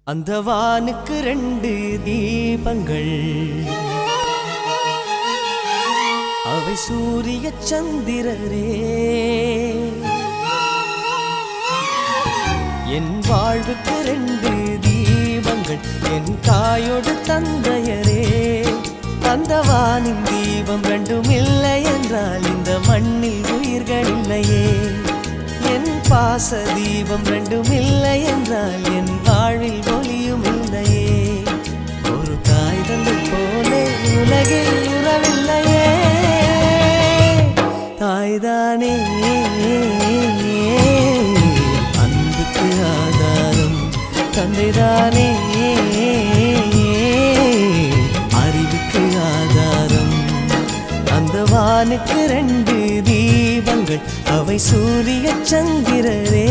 அந்த வானுக்கு 2 தீபங்கள், அவை சூரிய சந்திரரே. என் வாழ்வுக்கு 2 தீபங்கள், என் தாயோடு தந்தையரே. அந்த வானின் தீபம் 2ம் இல்லை என்றால் இந்த மண்ணில் உயிர்கள் இல்லையே. என் பாச தீபம் 2ம் இல்லை என்றால் என் வாழ்வில் ஒளியும் இல்லையே. ஒரு தாய் தந்தை போலே உலகில் உறவில்லையே. தாய்தானே அன்புக்கு ஆதாரம், தந்தைதானே அறிவுக்கு ஆதாரம். அந்த வானுக்கு 2 தீபங்கள், அவை சூரிய சந்திரரே.